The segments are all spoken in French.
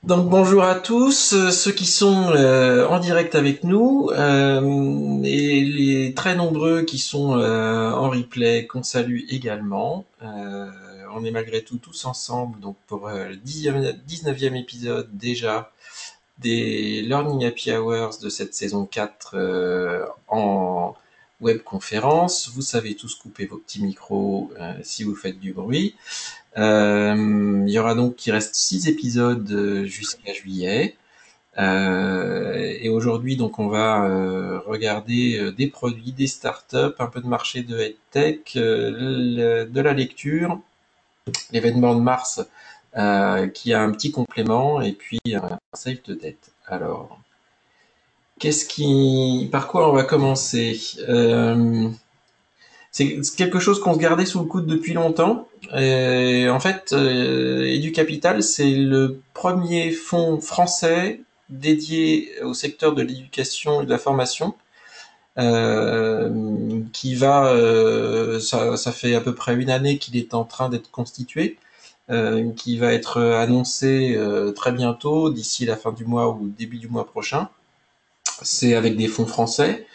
Donc bonjour à tous, ceux qui sont en direct avec nous et les très nombreux qui sont en replay qu'on salue également. On est malgré tout tous ensemble donc pour le 19e épisode déjà des Learning Happy Hours de cette saison 4 en webconférence. Vous savez tous couper vos petits micros si vous faites du bruit. Il y aura donc qui reste 6 épisodes jusqu'à juillet. Et aujourd'hui, donc, on va regarder des produits, des startups, un peu de marché de EdTech, de la lecture, l'événement de mars qui a un petit complément, et puis un save de dette. Alors, par quoi on va commencer? C'est quelque chose qu'on se gardait sous le coude depuis longtemps. Et en fait, EduCapital, c'est le premier fonds français dédié au secteur de l'éducation et de la formation, qui va, ça fait à peu près une année qu'il est en train d'être constitué, qui va être annoncé très bientôt, d'ici la fin du mois ou début du mois prochain. C'est avec des fonds français.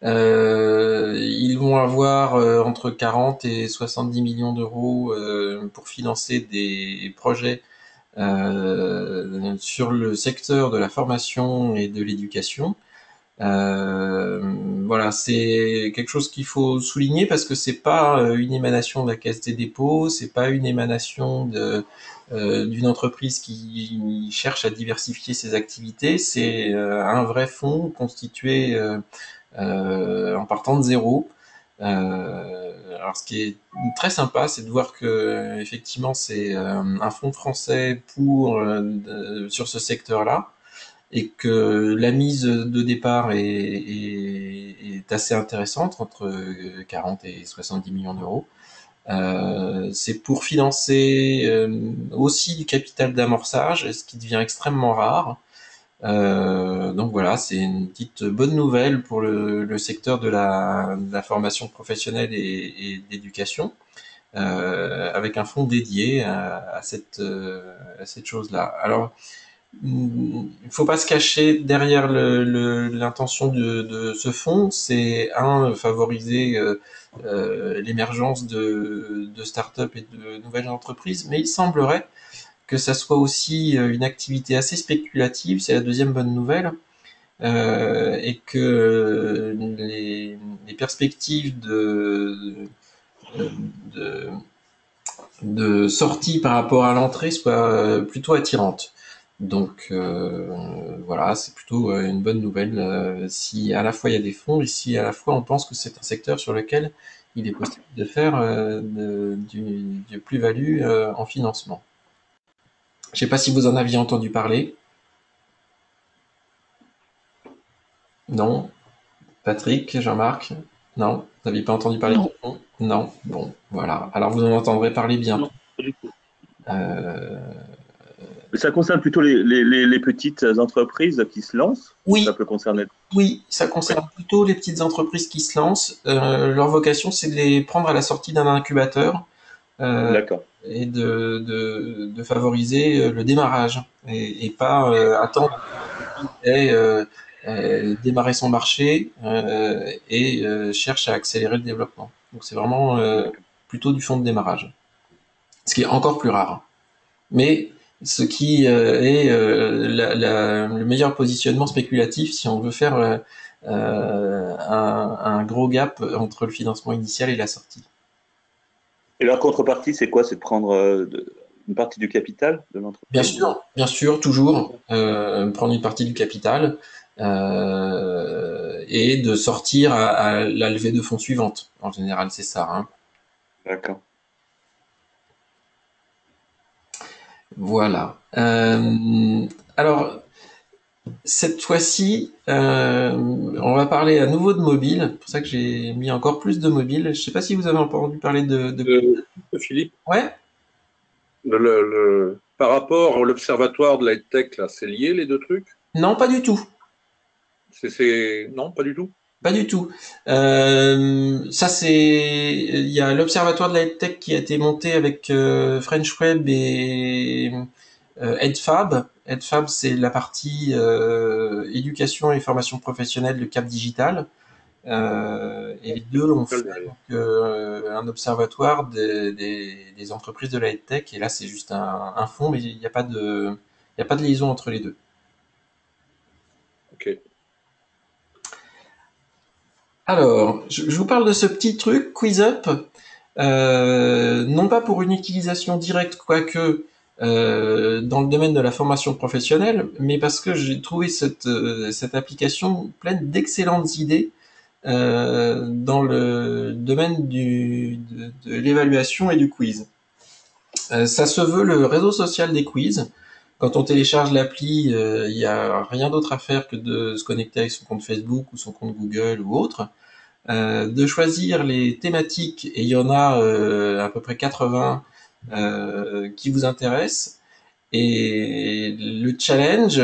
Ils vont avoir entre 40 et 70 millions d'euros pour financer des projets sur le secteur de la formation et de l'éducation. Euh, voilà, c'est quelque chose qu'il faut souligner parce que c'est pas une émanation de la Caisse des dépôts, c'est pas une émanation d'une entreprise qui cherche à diversifier ses activités, c'est un vrai fonds constitué en partant de zéro. Alors, ce qui est très sympa, c'est de voir que effectivement c'est un fonds français sur ce secteur-là, et que la mise de départ est assez intéressante, entre 40 et 70 millions d'euros. C'est pour financer aussi du capital d'amorçage, ce qui devient extrêmement rare. Donc voilà, c'est une petite bonne nouvelle pour le secteur de la formation professionnelle et de l'éducation, avec un fonds dédié à cette chose-là. Alors, il ne faut pas se cacher derrière l'intention de ce fonds, c'est favoriser l'émergence de start-up et de nouvelles entreprises, mais il semblerait que ça soit aussi une activité assez spéculative, c'est la deuxième bonne nouvelle, et que les perspectives de, de sortie par rapport à l'entrée soient plutôt attirantes. Donc voilà, c'est plutôt une bonne nouvelle si à la fois il y a des fonds et si à la fois on pense que c'est un secteur sur lequel il est possible de faire du plus-value en financement. Je ne sais pas si vous en aviez entendu parler. Non. Patrick, Jean-Marc? Non, vous n'aviez pas entendu parler de Non, ce fonds? Non. Bon, voilà. Alors vous en entendrez parler non, bientôt. pas du tout. Euh, Mais ça concerne plutôt les petites entreprises qui se lancent, ou ça oui, peut concerner. oui, ça Oui, concerne plutôt les petites entreprises qui se lancent. Leur vocation, c'est de les prendre à la sortie d'un incubateur euh, d'accord. et de favoriser le démarrage et pas attendre qu'il ait démarrer son marché et cherche à accélérer le développement. Donc c'est vraiment D'accord. plutôt du fonds de démarrage, ce qui est encore plus rare. Mais ce qui est le meilleur positionnement spéculatif si on veut faire un gros gap entre le financement initial et la sortie. Et leur contrepartie, c'est quoi? C'est de prendre une partie du capital de l'entreprise? Bien sûr, toujours D'accord. prendre une partie du capital et de sortir à la levée de fonds suivante. En général, c'est ça, hein. D'accord. Voilà. Alors, cette fois-ci, on va parler à nouveau de mobile. C'est pour ça que j'ai mis encore plus de mobile. Je ne sais pas si vous avez entendu parler Philippe, Ouais? par rapport à l'observatoire de la tech, là, c'est lié les deux trucs? Non, pas du tout. Non, pas du tout. Pas du tout. Ça, il y a l'Observatoire de la tech qui a été monté avec French Web EdFab. EdFab, c'est la partie éducation et formation professionnelle de Cap Digital. Et les deux l'ont fait donc, un observatoire des entreprises de la EdTech. Et là, c'est juste un fonds, mais il n'y a pas de liaison entre les deux. Ok. Alors, je vous parle de ce petit truc, QuizUp, non pas pour une utilisation directe, quoique dans le domaine de la formation professionnelle, mais parce que j'ai trouvé cette application pleine d'excellentes idées dans le domaine de l'évaluation et du quiz. Ça se veut le réseau social des quiz. Quand on télécharge l'appli, il n'y a rien d'autre à faire que de se connecter avec son compte Facebook ou son compte Google ou autre, de choisir les thématiques, et il y en a à peu près 80 qui vous intéressent, et le challenge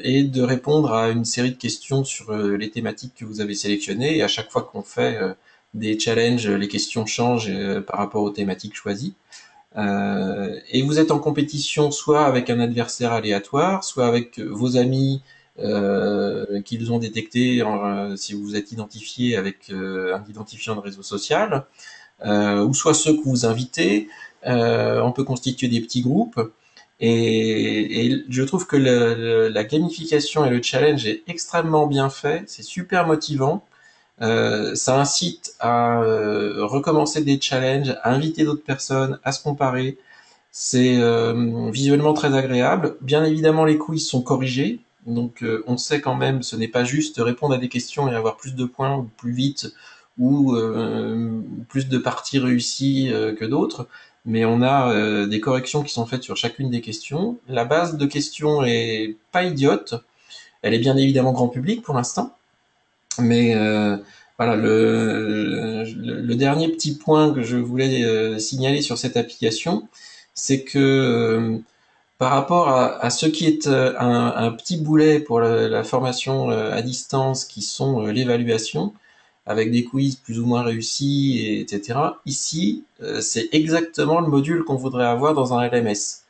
est de répondre à une série de questions sur les thématiques que vous avez sélectionnées, et à chaque fois qu'on fait des challenges, les questions changent par rapport aux thématiques choisies. Et vous êtes en compétition soit avec un adversaire aléatoire, soit avec vos amis qu'ils ont détecté si vous vous êtes identifié avec un identifiant de réseau social, ou soit ceux que vous invitez. On peut constituer des petits groupes. Et je trouve que la gamification et le challenge est extrêmement bien fait, c'est super motivant. Ça incite à recommencer des challenges, à inviter d'autres personnes, à se comparer. C'est visuellement très agréable. Bien évidemment, les quiz sont corrigés, donc on sait quand même, ce n'est pas juste répondre à des questions et avoir plus de points ou plus vite ou plus de parties réussies que d'autres, mais on a des corrections qui sont faites sur chacune des questions. La base de questions est pas idiote, elle est bien évidemment grand public pour l'instant, mais voilà, le dernier petit point que je voulais signaler sur cette application, c'est que par rapport à ce qui est un petit boulet pour la formation à distance, qui sont l'évaluation, avec des quiz plus ou moins réussis, etc. Ici, c'est exactement le module qu'on voudrait avoir dans un LMS.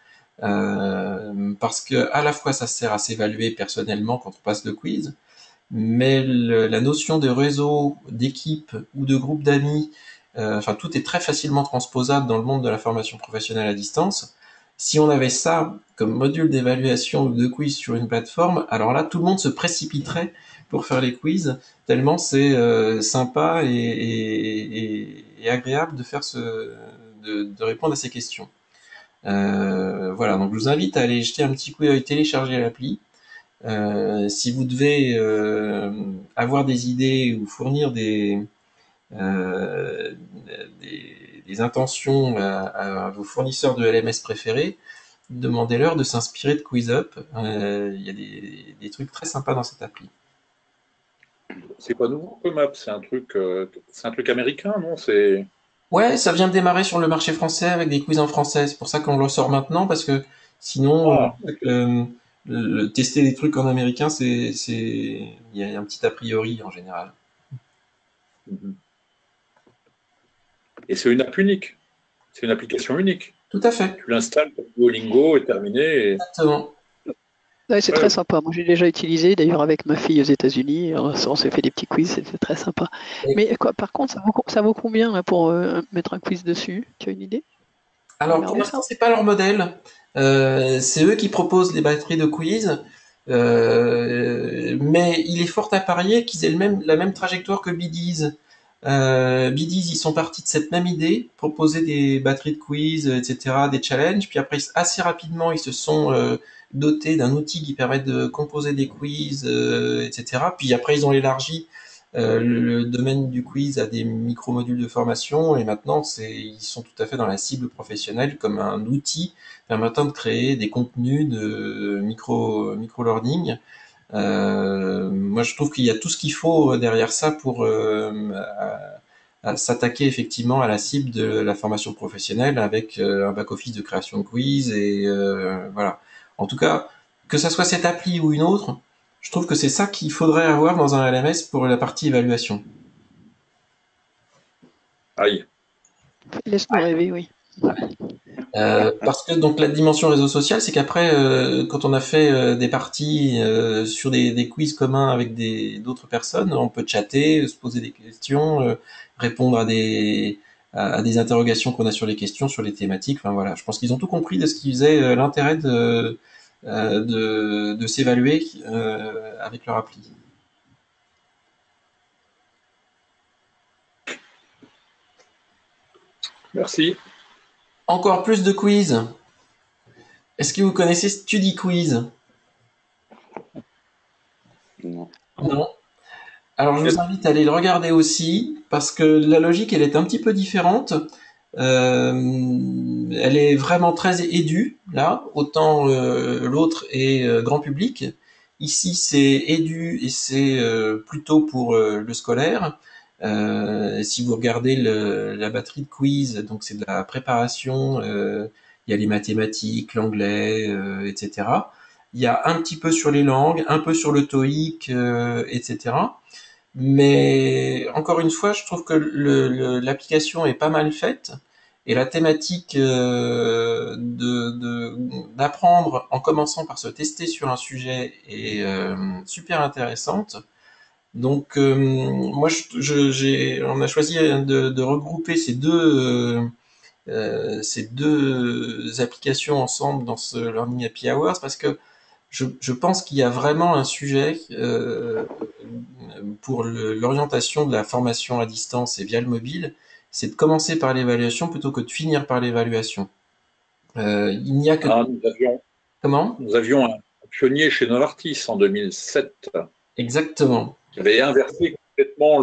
Parce que à la fois ça sert à s'évaluer personnellement quand on passe le quiz, mais la notion de réseau, d'équipe ou de groupe d'amis, enfin tout est très facilement transposable dans le monde de la formation professionnelle à distance. Si on avait ça comme module d'évaluation ou de quiz sur une plateforme, alors là tout le monde se précipiterait pour faire les quiz, tellement c'est sympa et agréable de faire de répondre à ces questions. Voilà, donc je vous invite à aller jeter un petit coup d'œil, télécharger l'appli. Si vous devez avoir des idées ou fournir euh, des intentions à vos fournisseurs de LMS préférés, demandez-leur de s'inspirer de QuizUp. Il y a des trucs très sympas dans cette appli. C'est pas nouveau, Comap, c'est un truc américain, non? C'est Ouais, ça vient de démarrer sur le marché français avec des quiz en français. C'est pour ça qu'on le sort maintenant, parce que sinon, ah, ok. tester des trucs en américain, il y a un petit a priori en général. Mhm. Et c'est une app unique, c'est une application unique. Tout à fait, Tu l'installes pour Duolingo et terminé. exactement. Ouais, c'est Ouais, très sympa. Moi, j'ai déjà utilisé, d'ailleurs, avec ma fille aux États-Unis. On s'est fait des petits quiz, c'était très sympa. Et Mais quoi, par contre, ça vaut combien là, pour mettre un quiz dessus? Tu as une idée? alors pour Regardez l'instant, ça. c'est pas leur modèle. C'est eux qui proposent les batteries de quiz. Mais il est fort à parier qu'ils aient la même trajectoire que Biddies. Biddies, ils sont partis de cette même idée, proposer des batteries de quiz, etc., des challenges. Puis après, assez rapidement, ils se sont dotés d'un outil qui permet de composer des quiz, etc. Puis après, ils ont élargi le domaine du quiz à des micro-modules de formation, et maintenant ils sont tout à fait dans la cible professionnelle comme un outil permettant de créer des contenus de micro-learning. Moi, je trouve qu'il y a tout ce qu'il faut derrière ça pour à s'attaquer effectivement à la cible de la formation professionnelle avec un back-office de création de quiz, et voilà. En tout cas, que ça soit cette appli ou une autre, je trouve que c'est ça qu'il faudrait avoir dans un LMS pour la partie évaluation. aïe. Laisse-nous rêver, oui. Parce que donc la dimension réseau social, c'est qu'après, quand on a fait des parties sur des quiz communs avec d'autres personnes, on peut chatter, se poser des questions, répondre à des interrogations qu'on a sur les questions, sur les thématiques. Enfin voilà, je pense qu'ils ont tout compris de ce qui faisait l'intérêt de s'évaluer avec leur appli. Merci. Encore plus de quiz. Est-ce que vous connaissez StudyQuiz? Non. Non. Alors je vous invite à aller le regarder aussi, parce que la logique, elle est un petit peu différente. Elle est vraiment très édue, là. Autant l'autre est grand public. Ici, c'est édu et c'est plutôt pour le scolaire. Si vous regardez la batterie de quiz, donc c'est de la préparation, il y a les mathématiques, l'anglais, etc. Il y a un petit peu sur les langues, un peu sur le TOEIC, etc. Mais encore une fois, je trouve que l'application est pas mal faite et la thématique d'apprendre en commençant par se tester sur un sujet est super intéressante. Donc moi, on a choisi de regrouper ces deux applications ensemble dans ce Learning Happy Hours parce que je pense qu'il y a vraiment un sujet pour l'orientation de la formation à distance et via le mobile, c'est de commencer par l'évaluation plutôt que de finir par l'évaluation. Il n'y a que... Ah, Comment? nous avions un pionnier chez Novartis en 2007 Exactement. qui avait inversé complètement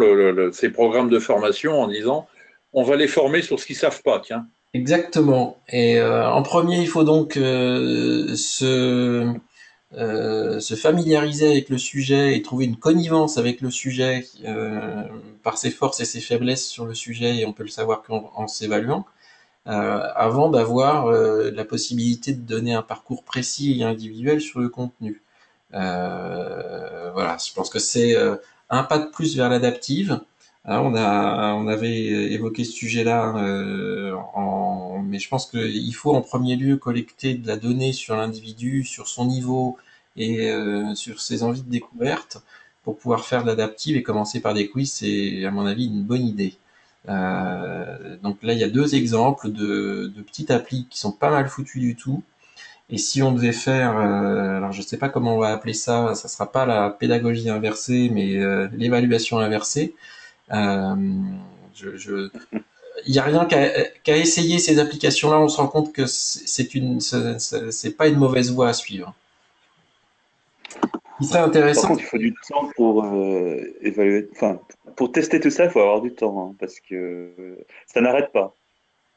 ses programmes de formation en disant on va les former sur ce qu'ils ne savent pas, tiens. Exactement. Et en premier, il faut donc se familiariser avec le sujet et trouver une connivence avec le sujet par ses forces et ses faiblesses sur le sujet, et on peut le savoir qu'en s'évaluant, avant d'avoir la possibilité de donner un parcours précis et individuel sur le contenu. Voilà, je pense que c'est un pas de plus vers l'adaptive. Hein, on avait évoqué ce sujet-là, mais je pense qu'il faut en premier lieu collecter de la donnée sur l'individu, sur son niveau et sur ses envies de découverte pour pouvoir faire de l'adaptive, et commencer par des quiz, c'est à mon avis une bonne idée. Donc là, il y a deux exemples de petites applis qui sont pas mal foutues du tout. Et si on devait faire, alors je sais pas comment on va appeler ça, ça sera pas la pédagogie inversée, mais l'évaluation inversée. Euh, il y a rien qu'à essayer ces applications-là, on se rend compte que c'est pas une mauvaise voie à suivre. Il serait Par intéressant. contre, il faut du temps pour évaluer. Enfin, pour tester tout ça, il faut avoir du temps, hein, parce que ça n'arrête pas.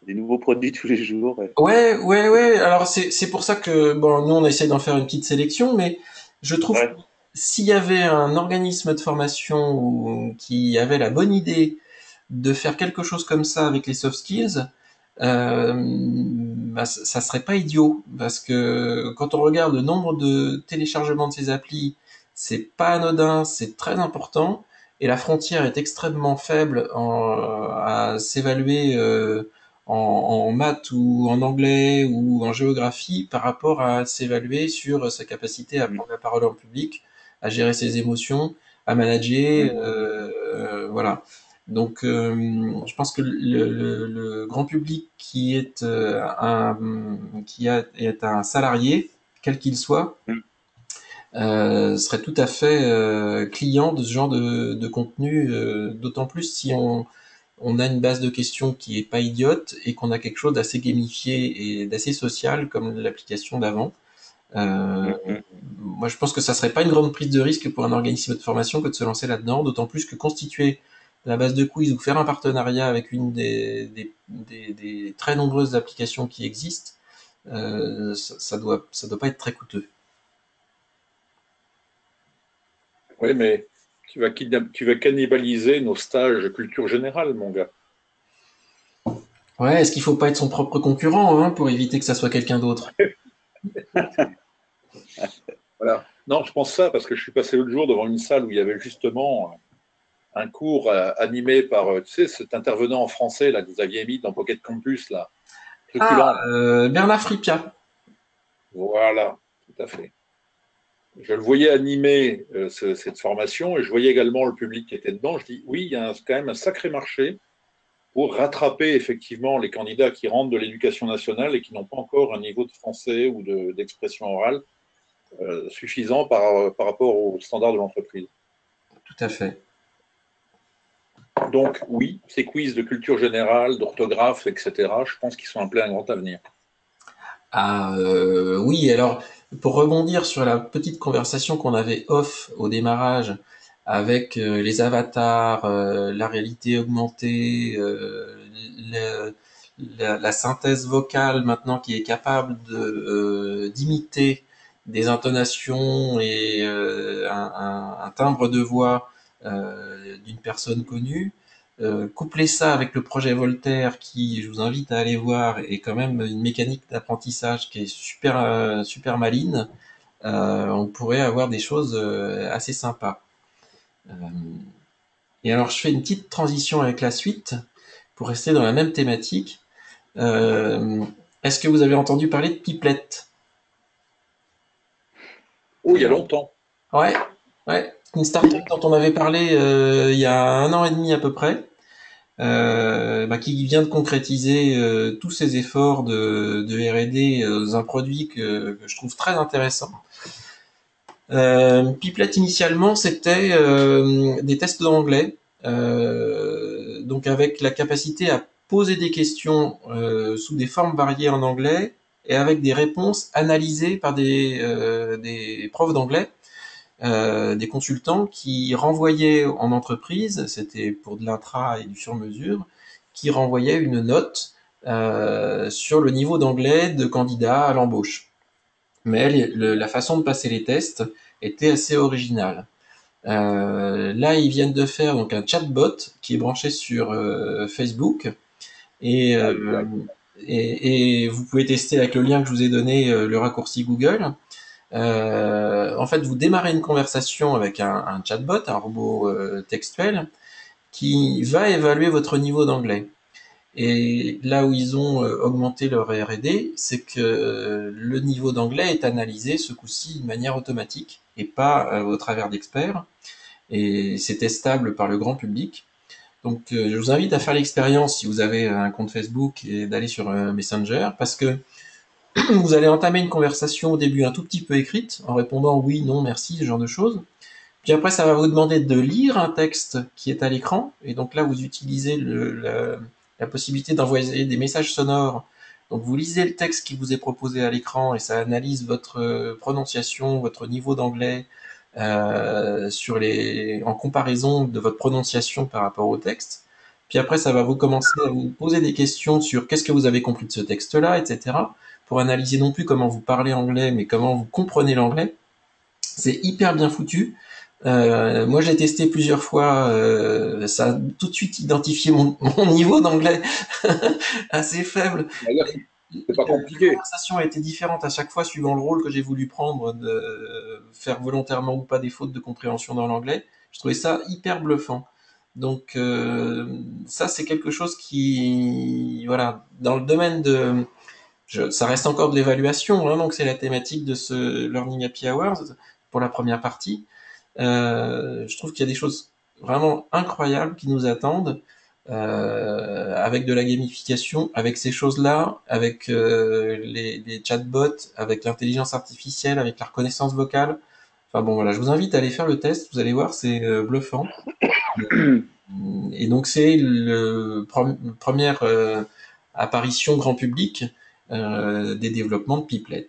Des nouveaux produits tous les jours. Ouais. Alors c'est pour ça que bon, nous on essaie d'en faire une petite sélection, mais je trouve que Ouais. s'il y avait un organisme de formation qui avait la bonne idée de faire quelque chose comme ça avec les soft skills, bah, ça serait pas idiot, parce que quand on regarde le nombre de téléchargements de ces applis, c'est pas anodin, c'est très important, et la frontière est extrêmement faible à s'évaluer en maths ou en anglais ou en géographie par rapport à s'évaluer sur sa capacité à Mm. prendre la parole en public, à gérer ses émotions, à manager, Mm. voilà. Donc, je pense que le grand public est un salarié, quel qu'il soit, Mm. serait tout à fait client de ce genre de contenu, d'autant plus si on a une base de questions qui est pas idiote et qu'on a quelque chose d'assez gamifié et d'assez social comme l'application d'avant. Euh, Mm. Mm. Moi, je pense que ça serait pas une grande prise de risque pour un organisme de formation que de se lancer là-dedans, d'autant plus que constituer la base de quiz ou faire un partenariat avec une des très nombreuses applications qui existent, ça doit pas être très coûteux. Oui, mais tu vas cannibaliser nos stages culture générale, mon gars. Ouais, est-ce qu'il faut pas être son propre concurrent, hein, pour éviter que ça soit quelqu'un d'autre? Voilà. Non, je pense ça parce que je suis passé l'autre jour devant une salle où il y avait justement un cours animé par, tu sais, cet intervenant en français là, que vous aviez mis dans Pocket Campus, là. truculente. Bernard Fripia. Voilà, tout à fait. Je le voyais animer cette formation et je voyais également le public qui était dedans. Je dis oui, il y a quand même un sacré marché pour rattraper effectivement les candidats qui rentrent de l'éducation nationale et qui n'ont pas encore un niveau de français ou d'expression orale suffisant par rapport aux standards de l'entreprise. Tout à fait. Donc oui, ces quiz de culture générale, d'orthographe, etc., je pense qu'ils sont appelés à un grand avenir. Ah oui, alors pour rebondir sur la petite conversation qu'on avait off au démarrage avec les avatars, la réalité augmentée, le- la synthèse vocale maintenant qui est capable d'imiter des intonations et un timbre de voix d'une personne connue. Couplez ça avec le projet Voltaire qui, je vous invite à aller voir, est quand même une mécanique d'apprentissage qui est super maligne. On pourrait avoir des choses assez sympas. Euh, et alors, je fais une petite transition avec la suite pour rester dans la même thématique. Euh, Est-ce que vous avez entendu parler de Piplet? Oh, il y a longtemps. Ouais, ouais. C'est une startup dont on avait parlé il y a 1 an et demi à peu près. Qui vient de concrétiser tous ses efforts de R&D dans un produit que je trouve très intéressant. Piplet initialement c'était des tests d'anglais, donc avec la capacité à poser des questions sous des formes variées en anglais et avec des réponses analysées par des profs d'anglais, des consultants qui renvoyaient en entreprise, c'était pour de l'intra et du sur-mesure, qui renvoyaient une note sur le niveau d'anglais de candidat à l'embauche. Mais la façon de passer les tests était assez originale. Là, ils viennent de faire donc un chatbot qui est branché sur Facebook et, euh, et vous pouvez tester avec le lien que je vous ai donné, le raccourci Google. En fait, vous démarrez une conversation avec un chatbot, un robot textuel, qui va évaluer votre niveau d'anglais. Et là où ils ont augmenté leur R&D, c'est que le niveau d'anglais est analysé ce coup-ci de manière automatique et pas au travers d'experts. Et c'est testable par le grand public. Donc je vous invite à faire l'expérience si vous avez un compte Facebook et d'aller sur Messenger parce que vous allez entamer une conversation au début un tout petit peu écrite en répondant oui, non, merci, ce genre de choses. Puis après, ça va vous demander de lire un texte qui est à l'écran. Et donc là, vous utilisez la possibilité d'envoyer des messages sonores. Donc vous lisez le texte qui vous est proposé à l'écran et ça analyse votre prononciation, votre niveau d'anglais en comparaison de votre prononciation par rapport au texte. Puis après, ça va vous commencer à vous poser des questions sur qu'est-ce que vous avez compris de ce texte-là, etc. Pour analyser non plus comment vous parlez anglais, mais comment vous comprenez l'anglais. C'est hyper bien foutu. Moi, j'ai testé plusieurs fois. Ça a tout de suite identifié mon niveau d'anglais assez faible. D'ailleurs, c'est pas La compliqué. conversation a été différente à chaque fois suivant le rôle que j'ai voulu prendre, de faire volontairement ou pas des fautes de compréhension dans l'anglais. Je trouvais ça hyper bluffant. Donc ça, c'est quelque chose qui, voilà, dans le domaine ça reste encore de l'évaluation, hein, donc c'est la thématique de ce Learning Happy Hours pour la première partie. Je trouve qu'il y a des choses vraiment incroyables qui nous attendent avec de la gamification, avec ces choses-là, avec les chatbots, avec l'intelligence artificielle, avec la reconnaissance vocale. Enfin bon, voilà, je vous invite à aller faire le test, vous allez voir, c'est bluffant. Et donc c'est première apparition grand public des développements de Piplet.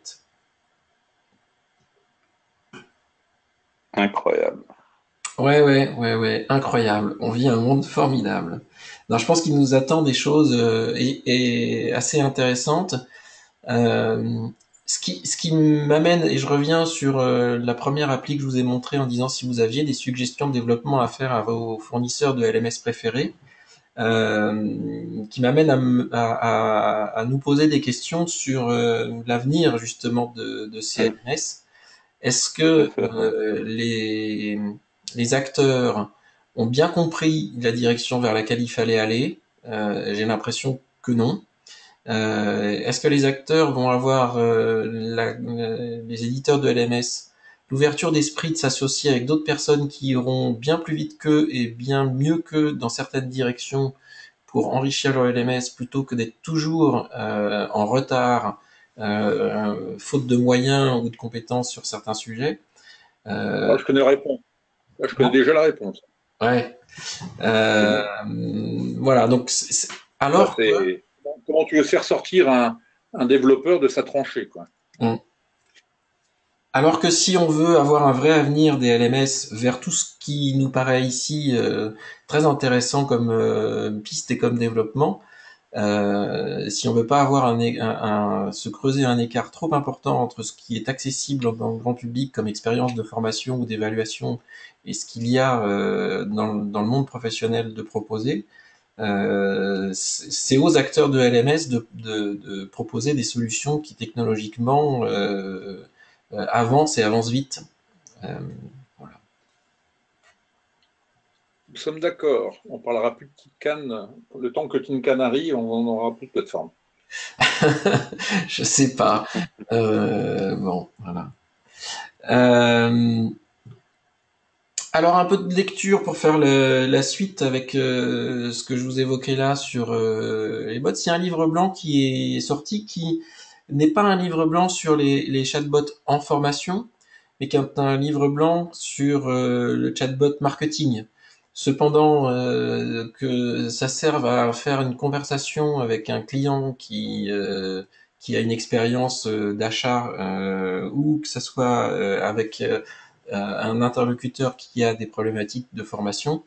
Incroyable. Ouais, incroyable. On vit un monde formidable. Non, je pense qu'il nous attend des choses et assez intéressantes. Euh, ce qui m'amène, et je reviens sur la première appli que je vous ai montrée en disant si vous aviez des suggestions de développement à faire à vos fournisseurs de LMS préférés, qui m'amène à nous poser des questions sur l'avenir justement de ces LMS. Est-ce Tout à que fait. les acteurs ont bien compris la direction vers laquelle il fallait aller? J'ai l'impression que non. Est-ce que les acteurs vont avoir, les éditeurs de LMS, l'ouverture d'esprit de s'associer avec d'autres personnes qui iront bien plus vite qu'eux et bien mieux qu'eux dans certaines directions pour enrichir leur LMS plutôt que d'être toujours en retard, faute de moyens ou de compétences sur certains sujets. Là, je connais la réponse. Là, je connais Non. déjà la réponse. Ouais. C'est Euh, bon. voilà. Donc, Là, alors que c'est comment tu veux faire sortir un développeur de sa tranchée, quoi. Alors que si on veut avoir un vrai avenir des LMS vers tout ce qui nous paraît ici très intéressant comme piste et comme développement, si on veut pas avoir se creuser un écart trop important entre ce qui est accessible dans le grand public comme expérience de formation ou d'évaluation et ce qu'il y a dans le monde professionnel de proposer, c'est aux acteurs de LMS de proposer des solutions qui technologiquement avancent et avancent vite. Euh, voilà. Nous sommes d'accord. On parlera plus de petite canne. Le temps que Tin Can arrive, on n'aura plus de plateforme. Je sais pas. Bon, voilà. Euh, alors un peu de lecture pour faire la suite avec ce que je vous évoquais là sur les bots. Il y a un livre blanc qui est sorti qui n'est pas un livre blanc sur les chatbots en formation, mais qui est un livre blanc sur le chatbot marketing. Cependant, que ça serve à faire une conversation avec un client qui a une expérience d'achat ou que ça soit avec un interlocuteur qui a des problématiques de formation,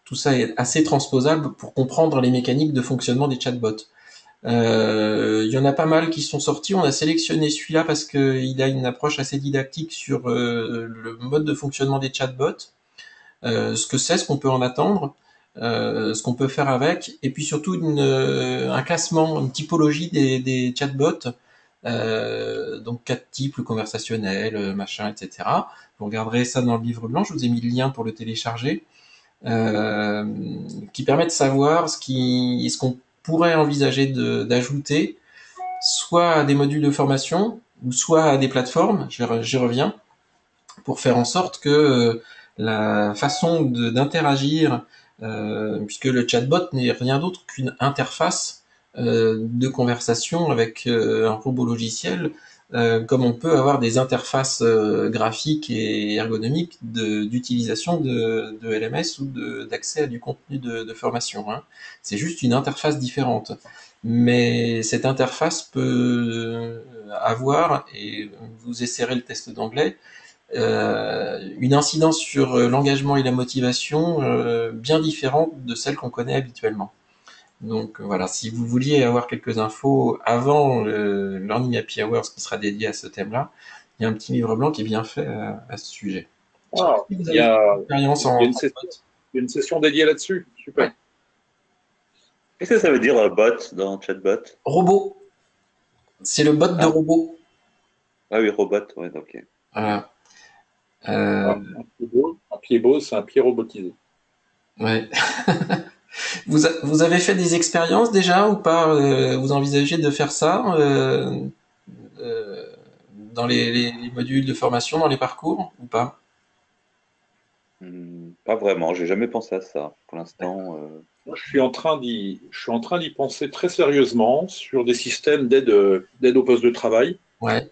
tout ça est assez transposable pour comprendre les mécaniques de fonctionnement des chatbots. Il y en a pas mal qui sont sortis. On a sélectionné celui-là parce qu'il a une approche assez didactique sur le mode de fonctionnement des chatbots, ce que c'est, ce qu'on peut en attendre, ce qu'on peut faire avec, et puis surtout un classement, une typologie des chatbots. Donc quatre types, le conversationnel, machin, etc. Vous regarderez ça dans le livre blanc. Je vous ai mis le lien pour le télécharger, euh, qui permet de savoir ce qu'on pourrait envisager d'ajouter, soit à des modules de formation ou soit à des plateformes. J'y reviens pour faire en sorte que la façon d'interagir, puisque le chatbot n'est rien d'autre qu'une interface de conversation avec un robot logiciel, comme on peut avoir des interfaces graphiques et ergonomiques d'utilisation de LMS ou d'accès à du contenu de formation. Hein. C'est juste une interface différente. Mais cette interface peut avoir, et vous essaierez le test d'anglais, une incidence sur l'engagement et la motivation bien différente de celle qu'on connaît habituellement. Donc voilà, si vous vouliez avoir quelques infos avant le Learning Happy Hours qui sera dédié à ce thème-là, il y a un petit livre blanc qui est bien fait à ce sujet. Je sais pas Ah, si vous il y avez fait a, une expérience il y a en une session, il y a une session dédiée là-dessus. Super. ouais. Qu'est-ce que ça veut dire bot dans chatbot? Robot, c'est le bot de Ah, robot. ah oui, robot, ouais, ok. Voilà. Voilà. Un pied beau, c'est un pied robotisé. Ouais. Vous avez fait des expériences déjà ou pas vous envisagez de faire ça euh, dans les modules de formation, dans les parcours ou pas? Pas vraiment, j'ai jamais pensé à ça pour D'accord. l'instant. Moi, je suis en train d'y penser très sérieusement sur des systèmes d'aide au poste de travail. Ouais.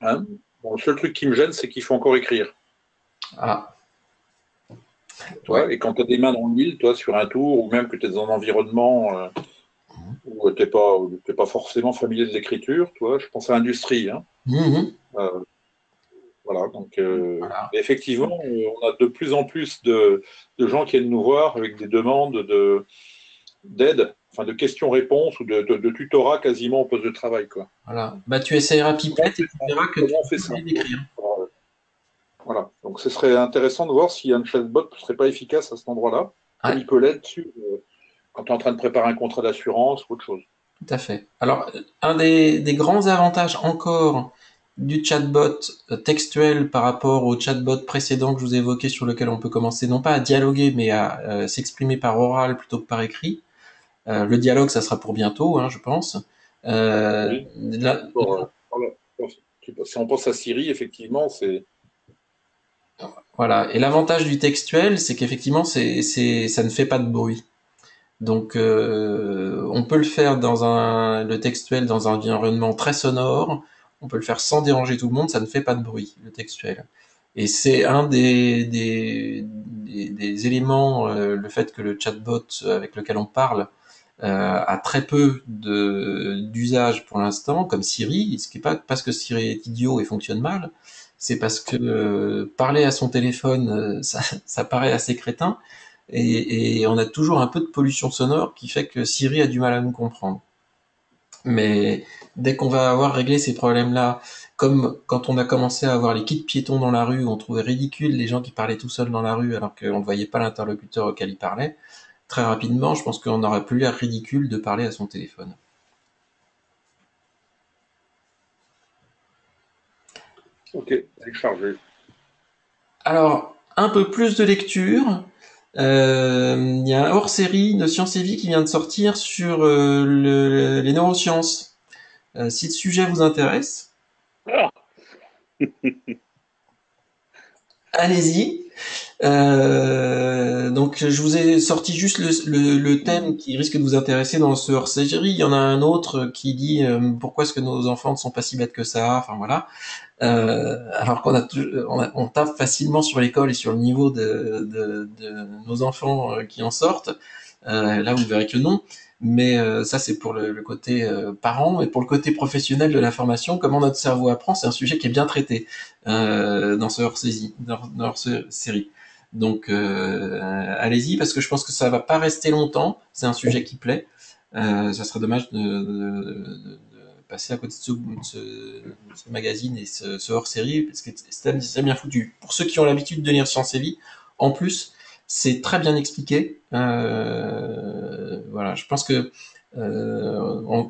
Hein. Bon, le seul truc qui me gêne, c'est qu'il faut encore écrire. Ah, Tu ouais. vois, et quand tu as des mains dans l'huile, toi, sur un tour, ou même que tu es dans un environnement où tu n'es pas forcément familier de l'écriture, toi, je pense à l'industrie. Hein. Mhm. Euh, voilà, donc Voilà. effectivement, on a de plus en plus de gens qui viennent nous voir avec des demandes d'aide, enfin de questions-réponses ou de tutorat quasiment au poste de travail, quoi. Voilà. Bah, tu essayeras Comment Piplet on et fait tu ça? verras que tu Comment on fait peux ça? oublier d'écrire. Voilà. Donc ce serait intéressant de voir si un chatbot ne serait pas efficace à cet endroit-là, comme Ouais, il peut l'être quand tu es en train de préparer un contrat d'assurance ou autre chose. tout à fait. Alors, un des grands avantages encore du chatbot textuel par rapport au chatbot précédent que je vous ai évoqué sur lequel on peut commencer non pas à dialoguer mais à s'exprimer par oral plutôt que par écrit, Le dialogue, ça sera pour bientôt, hein, je pense. Oui. Là, Voilà. Si on pense à Siri, effectivement, c'est voilà. Et l'avantage du textuel, c'est qu'effectivement, ça ne fait pas de bruit. Donc, on peut le faire le textuel dans un environnement très sonore. On peut le faire sans déranger tout le monde. Ça ne fait pas de bruit, le textuel. Et c'est un des éléments, le fait que le chatbot avec lequel on parle a très peu d'usage pour l'instant, comme Siri, ce qui est pas parce que Siri est idiot et fonctionne mal, c'est parce que parler à son téléphone, ça paraît assez crétin, et on a toujours un peu de pollution sonore qui fait que Siri a du mal à nous comprendre. Mais dès qu'on va avoir réglé ces problèmes-là, comme quand on a commencé à avoir les kits piétons dans la rue, on trouvait ridicule les gens qui parlaient tout seuls dans la rue alors qu'on ne voyait pas l'interlocuteur auquel ils parlaient, très rapidement, je pense qu'on n'aura plus l'air ridicule de parler à son téléphone. OK, téléchargé. Alors, un peu plus de lecture. Il y a un hors-série de Sciences et Vie qui vient de sortir sur les neurosciences. Si le sujet vous intéresse, Ah, allez-y. Donc, je vous ai sorti juste le thème qui risque de vous intéresser dans ce hors-série. Il y en a un autre qui dit pourquoi est-ce que nos enfants ne sont pas si bêtes que ça. Enfin voilà. Alors on tape facilement sur l'école et sur le niveau de nos enfants qui en sortent. Là, vous verrez que non. Mais ça, c'est pour le côté parent. Et pour le côté professionnel de l'information, comment notre cerveau apprend, c'est un sujet qui est bien traité dans ce hors-série. Donc, allez-y, parce que je pense que ça va pas rester longtemps. C'est un sujet qui plaît. Ça serait dommage de passer à côté de ce magazine et ce hors-série, parce que c'est bien foutu. Pour ceux qui ont l'habitude de lire Science et Vie, en plus, c'est très bien expliqué. Voilà, je pense que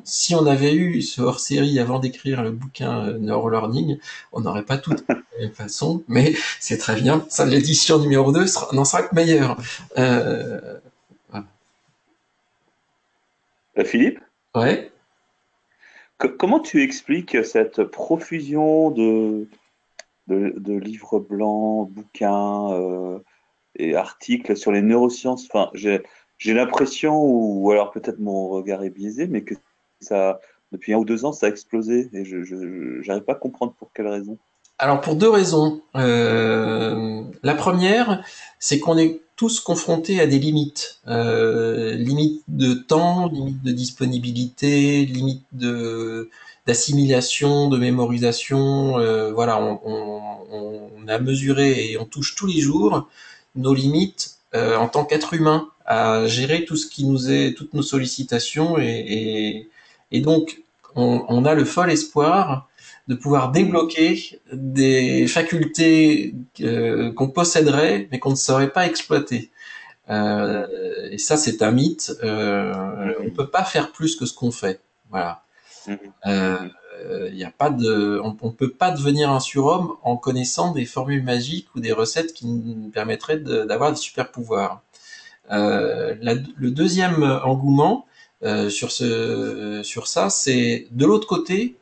si on avait eu ce hors-série avant d'écrire le bouquin Neurolearning, on n'aurait pas tout de la même façon, mais c'est très bien. Ça, l'édition numéro 2 n'en sera que meilleure. Voilà. Philippe, Ouais. comment tu expliques cette profusion de livres blancs, bouquins et articles sur les neurosciences? Enfin, j'ai l'impression, ou alors peut-être mon regard est biaisé, mais que ça, depuis 1 ou 2 ans, ça a explosé et je n'arrive pas à comprendre pour quelle raison. Alors pour deux raisons. La première, c'est qu'on est tous confrontés à des limites. Limites de temps, limites de disponibilité, limites d'assimilation, de mémorisation. Voilà, on a mesuré et on touche tous les jours nos limites en tant qu'être humain à gérer tout ce qui nous est, toutes nos sollicitations et donc on a le fol espoir de pouvoir débloquer des facultés qu'on posséderait mais qu'on ne saurait pas exploiter. Et ça, c'est un mythe. On peut pas faire plus que ce qu'on fait. Voilà. Mhm. Euh, Mhm. y a pas de, on peut pas devenir un surhomme en connaissant des formules magiques ou des recettes qui nous permettraient d'avoir des super pouvoirs. Le deuxième engouement sur ça, c'est de l'autre côté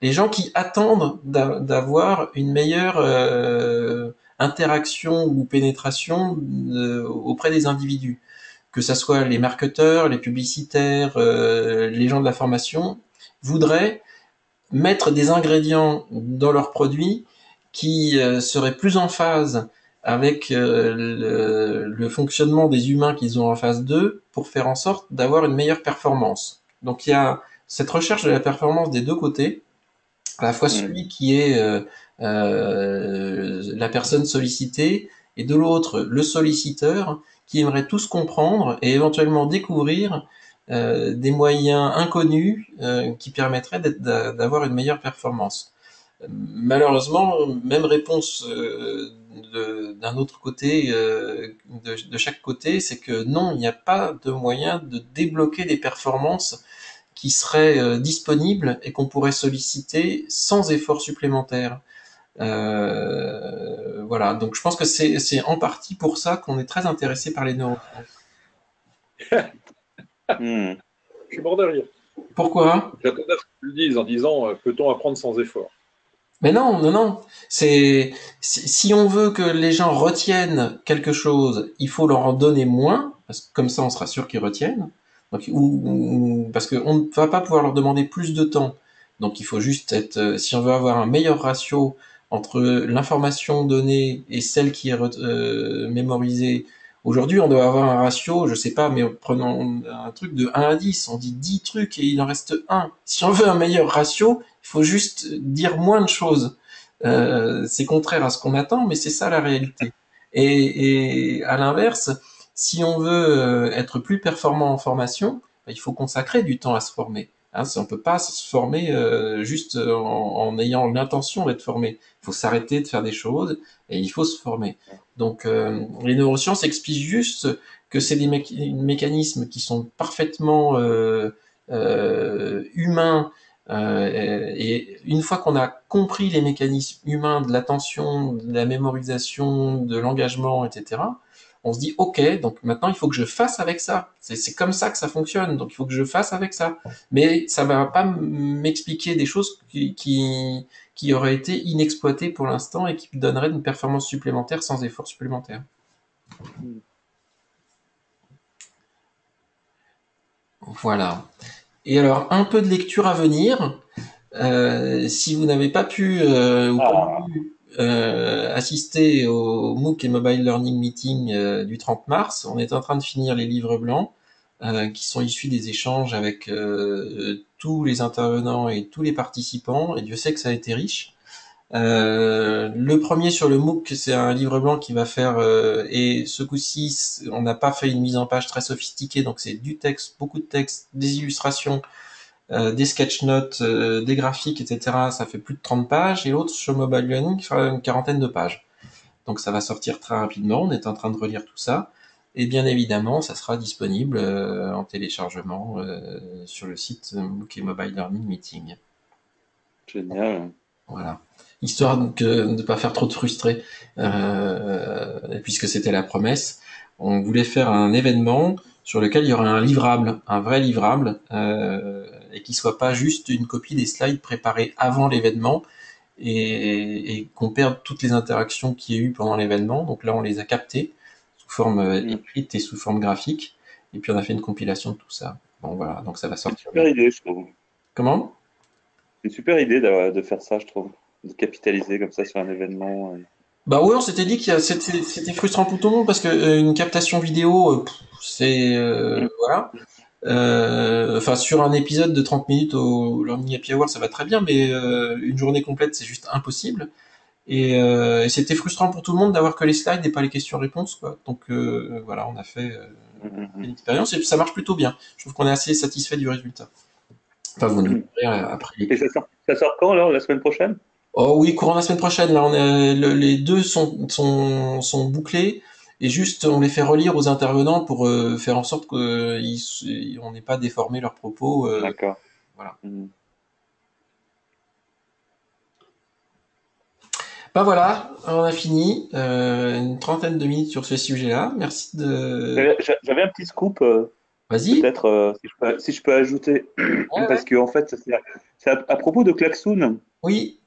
les gens qui attendent d'avoir une meilleure interaction ou pénétration auprès des individus, que ça soit les marketeurs, les publicitaires, les gens de la formation, voudraient mettre des ingrédients dans leurs produits qui seraient plus en phase avec le fonctionnement des humains qu'ils ont en face d'eux pour faire en sorte d'avoir une meilleure performance. Donc il y a cette recherche de la performance des deux côtés, à la fois Mhm. celui qui est la personne sollicitée et de l'autre le solliciteur qui aimerait tous comprendre et éventuellement découvrir des moyens inconnus qui permettraient d'avoir une meilleure performance. Malheureusement, même réponse d'un autre côté, de chaque côté, c'est que non, il n'y a pas de moyen de débloquer des performances qui seraient disponibles et qu'on pourrait solliciter sans effort supplémentaire. Voilà, donc je pense que c'est en partie pour ça qu'on est très intéressé par les neurosciences. Hmm. Je suis mort de rire. Pourquoi? J'attendais à ce que tu le dises en disant peut-on apprendre sans effort? Mais non, non, non. Si on veut que les gens retiennent quelque chose, il faut leur en donner moins, parce que comme ça on sera sûr qu'ils retiennent. Donc, parce qu'on ne va pas pouvoir leur demander plus de temps. Donc il faut juste être, si on veut avoir un meilleur ratio entre l'information donnée et celle qui est mémorisée. Aujourd'hui, on doit avoir un ratio, je sais pas, mais prenons un truc de 1 à 10. On dit 10 trucs et il en reste un. Si on veut un meilleur ratio, il faut juste dire moins de choses. C'est contraire à ce qu'on attend, mais c'est ça la réalité. Et à l'inverse, si on veut être plus performant en formation, il faut consacrer du temps à se former. Hein, on peut pas se former juste en ayant l'intention d'être formé. Il faut s'arrêter de faire des choses et il faut se former. Donc les neurosciences expliquent juste que c'est des mécanismes qui sont parfaitement humains et une fois qu'on a compris les mécanismes humains de l'attention, de la mémorisation, de l'engagement, etc., on se dit, OK, donc maintenant il faut que je fasse avec ça. C'est comme ça que ça fonctionne, donc il faut que je fasse avec ça. Mais ça va pas m'expliquer des choses qui auraient été inexploitées pour l'instant et qui me donneraient une performance supplémentaire sans effort supplémentaire. Voilà. Et alors, un peu de lecture à venir. Si vous n'avez pas pu ou pas Ah, pu assister au MOOC et Mobile Learning Meeting du 30 mars, on est en train de finir les livres blancs qui sont issus des échanges avec tous les intervenants et tous les participants, et Dieu sait que ça a été riche. Le premier sur le MOOC, c'est un livre blanc qui va faire, et ce coup-ci, on n'a pas fait une mise en page très sophistiquée, donc c'est du texte, beaucoup de texte, des illustrations, des sketch notes, des graphiques, etc. Ça fait plus de 30 pages. Et l'autre sur Mobile Learning qui fera une quarantaine de pages. Donc ça va sortir très rapidement. On est en train de relire tout ça. Et bien évidemment, ça sera disponible en téléchargement sur le site MOOC et Mobile Learning Meeting. génial. Voilà. Histoire de ne pas faire trop de frustrés, puisque c'était la promesse. On voulait faire un événement sur lequel il y aurait un livrable, un vrai livrable, et qui soit pas juste une copie des slides préparés avant l'événement, et qu'on perde toutes les interactions qu'il y a eu pendant l'événement. Donc là, on les a captées sous forme écrite et sous forme graphique, et puis on a fait une compilation de tout ça. Bon voilà, donc ça va C'est une sortir. super idée, je trouve. Comment? C'est une super idée de faire ça, je trouve. De capitaliser comme ça sur un événement. Bah oui, on s'était dit que c'était frustrant pour tout le monde parce que une captation vidéo, c'est voilà. Enfin, sur un épisode de 30 minutes au Learning Happy Hour, ça va très bien, mais une journée complète, c'est juste impossible. Et c'était frustrant pour tout le monde d'avoir que les slides et pas les questions-réponses, quoi. Donc voilà, on a fait une expérience et ça marche plutôt bien. Je trouve qu'on est assez satisfait du résultat. Enfin, vous nous direz après. Et ça sort quand, alors, la semaine prochaine? Oh oui, courant la semaine prochaine, là, les deux sont bouclés et juste on les fait relire aux intervenants pour faire en sorte qu'on n'ait pas déformé leurs propos. D'accord. Voilà. Mhm. Ben voilà, on a fini. Une trentaine de minutes sur ce sujet-là. Merci de. J'avais un petit scoop, Vas-y. peut-être, si je peux ajouter, Ouais, ouais. parce que en fait, c'est à propos de Klaxoon. Oui,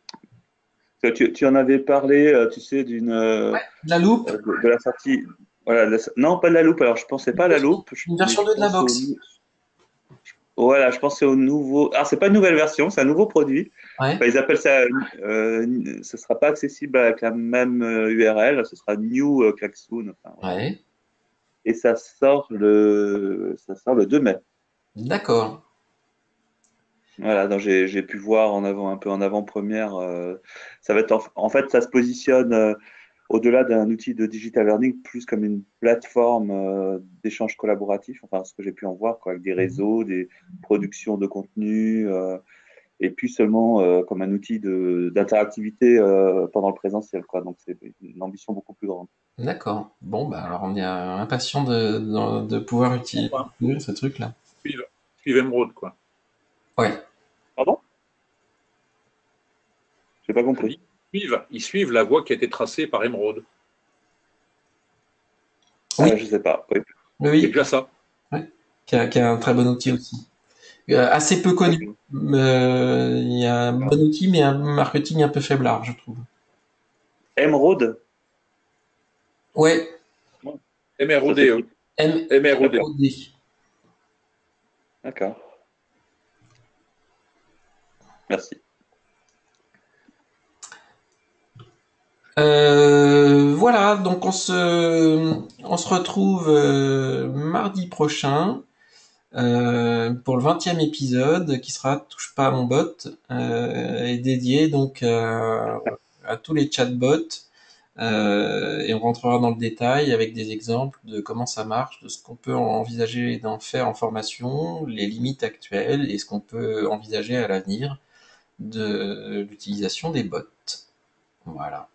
Tu en avais parlé, tu sais, la loupe. de la sortie. Voilà, non, pas de la loupe. Alors, je pensais pas à la loupe, Une mais version je 2 de la pensais box. voilà, je pensais au nouveau. Ah, c'est pas une nouvelle version, c'est un nouveau produit. Ouais, Enfin, ils appellent ça. Ce sera pas accessible avec la même URL. Ce sera New Klaxoon. Enfin, voilà. ouais. Et ça sort le 2 mai. D'accord. Voilà, donc j'ai pu voir un peu en avant-première. Ça va être en fait, ça se positionne au-delà d'un outil de digital learning, plus comme une plateforme d'échange collaboratif. Enfin, ce que j'ai pu en voir, quoi, avec des réseaux, des productions de contenu, et puis seulement comme un outil d'interactivité pendant le présentiel, quoi. Donc c'est une ambition beaucoup plus grande. D'accord. Bon, bah alors on est impatient de pouvoir utiliser Enfin, ce truc-là. suivez Emeraude, quoi. Ouais. Pardon? J'ai pas Je compris. dis, ils suivent la voie qui a été tracée par Emeraude. Oui, Je sais pas. Oui. oui, C'est oui. déjà ça. Ouais. qui est un très bon outil aussi. Assez peu connu. Il y a un bon outil, mais un marketing un peu faiblard, je trouve. Emerald. Ouais, MROD, Ça s'écrit. MROD. MROD. D'accord. Merci. Voilà, donc on se retrouve mardi prochain pour le 20e épisode qui sera Touche pas à mon bot et dédié donc à tous les chatbots et on rentrera dans le détail avec des exemples de comment ça marche, de ce qu'on peut envisager d'en faire en formation, les limites actuelles et ce qu'on peut envisager à l'avenir de l'utilisation des bots. Voilà.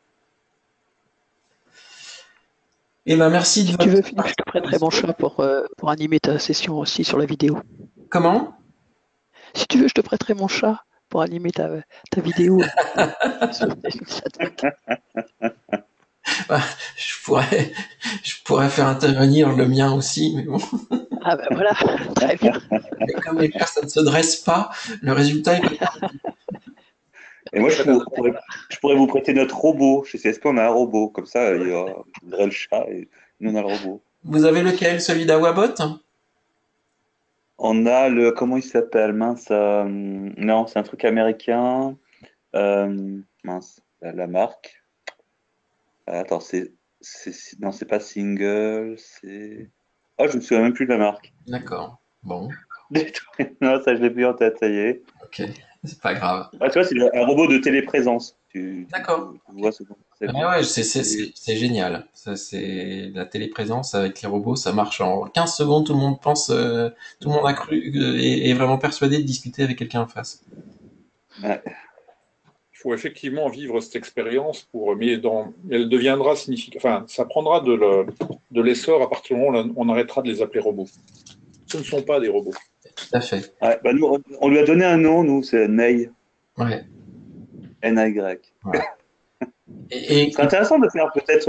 Eh ben merci de Si tu veux, Philippe, je te prêterai mon chat pour animer ta session aussi sur la vidéo. Comment? Si tu veux, je te prêterai mon chat pour animer ta vidéo. Je pourrais faire intervenir le mien aussi, mais bon, Ah ben voilà, très bien. comme les chats, ça ne se dresse pas, le résultat est pas... Et moi, je pourrais vous prêter notre robot chez CSP. On a un robot. Comme ça, il y aurait le chat et nous, on a le robot. Vous avez lequel? Celui d'Awabot? On a le. Comment il s'appelle? Mince. Non, c'est un truc américain. Mince. La marque. Attends, non, c'est pas Single. C'est. Oh, je me souviens même plus de la marque. D'accord. Bon, Non, ça, je l'ai plus en tête, ça y est. ok, c'est pas grave. Ah, tu vois, c'est un robot de téléprésence. D'accord. Tu vois ce dont c'est. Ah ouais, c'est génial. Ça, c'est la téléprésence avec les robots, ça marche en 15 secondes. Tout le monde pense, tout le monde a cru est vraiment persuadé de discuter avec quelqu'un en face. Ouais. Il faut effectivement vivre cette expérience mais elle deviendra significative. Enfin, ça prendra de l'essor à partir du moment où on arrêtera de les appeler robots. Ce ne sont pas des robots. Tout à fait. Ouais, bah nous, on lui a donné un nom, nous, c'est Ney. Ouais. N-A-Y. Voilà. Ce serait intéressant de faire peut-être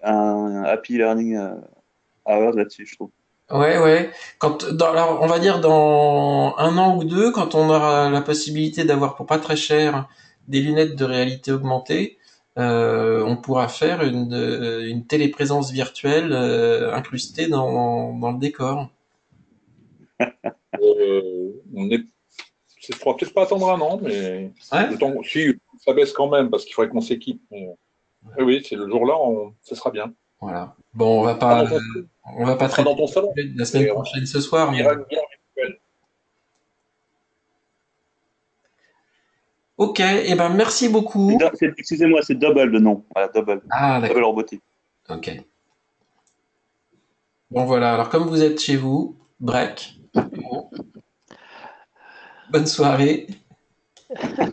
un Happy Learning Hours là-dessus, je trouve. Ouais. Alors, on va dire dans un an ou deux, quand on aura la possibilité d'avoir pour pas très cher des lunettes de réalité augmentée, on pourra faire une téléprésence virtuelle incrustée dans le décor. On est, il ne faudra peut-être pas attendre un an, mais Ouais. le temps, si ça baisse quand même, parce qu'il faudrait qu'on s'équipe. Oui, c'est le jour-là, ce sera bien. Voilà. Bon, on va pas Ça sera traiter dans ton salon. la semaine Et prochaine ce on soir, mais ira une bière virtuelle. ok. Eh ben, merci beaucoup. Excusez-moi, c'est Double de nom. Voilà, Double. Ah, Double d'accord. Robotique. Ok. Bon, voilà. Alors, comme vous êtes chez vous, break. Bonne soirée.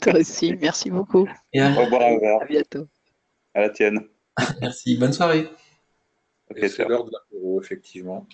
Toi aussi, merci beaucoup. Et à Au revoir, un verre. À bientôt. À la tienne. merci. Bonne soirée. Ok, Et c'est ciao. l'heure de l'apéro, effectivement.